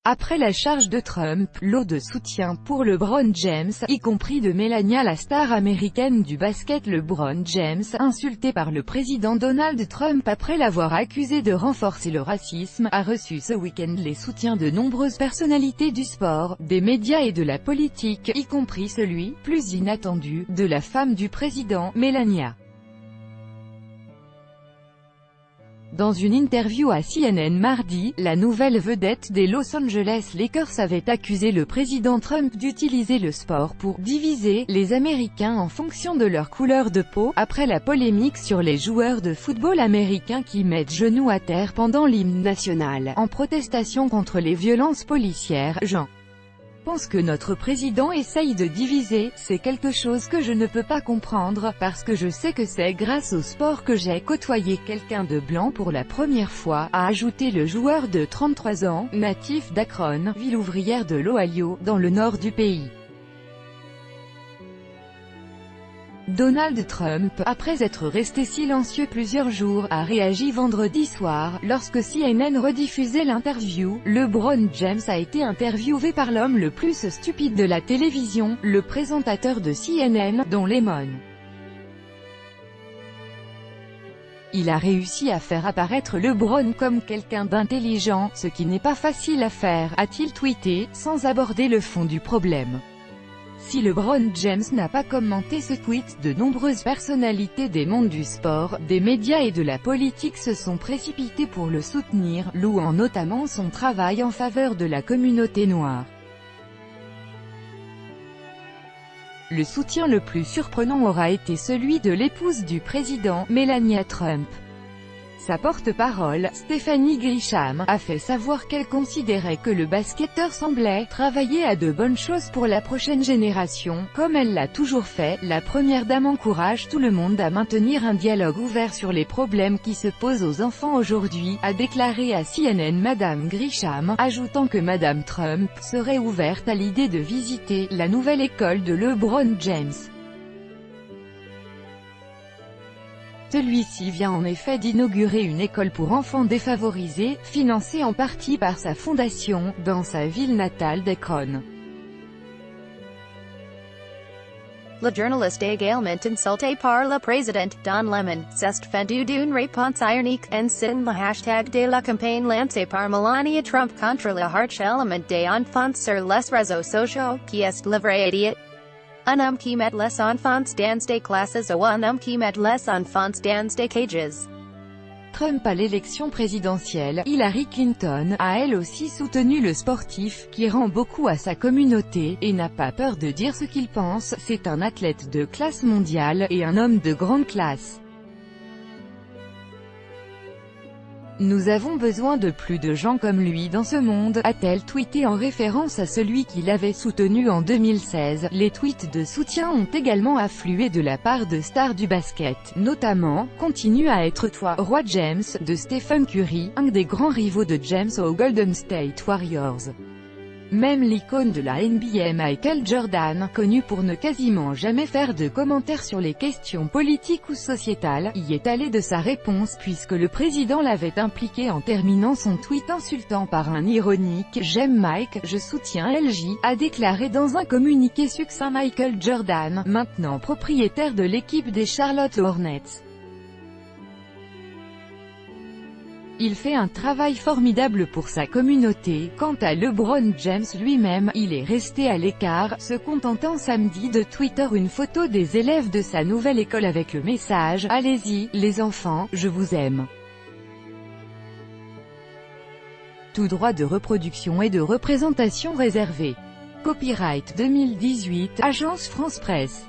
Après la charge de Trump, l'eau de soutien pour LeBron James, y compris de Melania, la star américaine du basket. LeBron James, insulté par le président Donald Trump après l'avoir accusé de renforcer le racisme, a reçu ce week-end les soutiens de nombreuses personnalités du sport, des médias et de la politique, y compris celui, plus inattendu, de la femme du président, Melania. Dans une interview à CNN mardi, la nouvelle vedette des Los Angeles Lakers avait accusé le président Trump d'utiliser le sport pour « diviser » les Américains en fonction de leur couleur de peau, après la polémique sur les joueurs de football américains qui mettent genoux à terre pendant l'hymne national, en protestation contre les violences policières. Jean pense que notre président essaye de diviser, c'est quelque chose que je ne peux pas comprendre, parce que je sais que c'est grâce au sport que j'ai côtoyé quelqu'un de blanc pour la première fois, a ajouté le joueur de 33 ans, natif d'Akron, ville ouvrière de l'Ohio, dans le nord du pays. Donald Trump, après être resté silencieux plusieurs jours, a réagi vendredi soir, lorsque CNN rediffusait l'interview. LeBron James a été interviewé par l'homme le plus stupide de la télévision, le présentateur de CNN, Don Lemon. Il a réussi à faire apparaître LeBron comme quelqu'un d'intelligent, ce qui n'est pas facile à faire, a-t-il tweeté, sans aborder le fond du problème. Si LeBron James n'a pas commenté ce tweet, de nombreuses personnalités des mondes du sport, des médias et de la politique se sont précipitées pour le soutenir, louant notamment son travail en faveur de la communauté noire. Le soutien le plus surprenant aura été celui de l'épouse du président, Melania Trump. Sa porte-parole, Stephanie Grisham, a fait savoir qu'elle considérait que le basketteur semblait travailler à de bonnes choses pour la prochaine génération. Comme elle l'a toujours fait, la première dame encourage tout le monde à maintenir un dialogue ouvert sur les problèmes qui se posent aux enfants aujourd'hui, a déclaré à CNN Madame Grisham, ajoutant que Madame Trump serait ouverte à l'idée de visiter la nouvelle école de LeBron James. Celui-ci vient en effet d'inaugurer une école pour enfants défavorisés, financée en partie par sa fondation, dans sa ville natale d'Akron. Le journaliste également insulté par le président, Don Lemon, s'est fendu d'une réponse ironique, en citant le hashtag de la campagne lancée par Melania Trump contre le harcèlement des enfants sur les réseaux sociaux, qui est le vrai idiot. Un homme qui met les enfants dans des classes ou un homme qui met les enfants dans des cages. Trump à l'élection présidentielle, Hillary Clinton a elle aussi soutenu le sportif, qui rend beaucoup à sa communauté, et n'a pas peur de dire ce qu'il pense. C'est un athlète de classe mondiale, et un homme de grande classe. Nous avons besoin de plus de gens comme lui dans ce monde, a-t-elle tweeté en référence à celui qui l'avait soutenu en 2016. Les tweets de soutien ont également afflué de la part de stars du basket, notamment « Continue à être toi, roi James » de Stephen Curry, un des grands rivaux de James aux Golden State Warriors. Même l'icône de la NBA Michael Jordan, connu pour ne quasiment jamais faire de commentaires sur les questions politiques ou sociétales, y est allé de sa réponse puisque le président l'avait impliqué en terminant son tweet insultant par un ironique « J'aime Mike, je soutiens LJ », a déclaré dans un communiqué succinct Michael Jordan, maintenant propriétaire de l'équipe des Charlotte Hornets. Il fait un travail formidable pour sa communauté. Quant à LeBron James lui-même, il est resté à l'écart, se contentant samedi de Twitter une photo des élèves de sa nouvelle école avec le message « Allez-y, les enfants, je vous aime ». Tout droit de reproduction et de représentation réservé. Copyright 2018, Agence France Presse.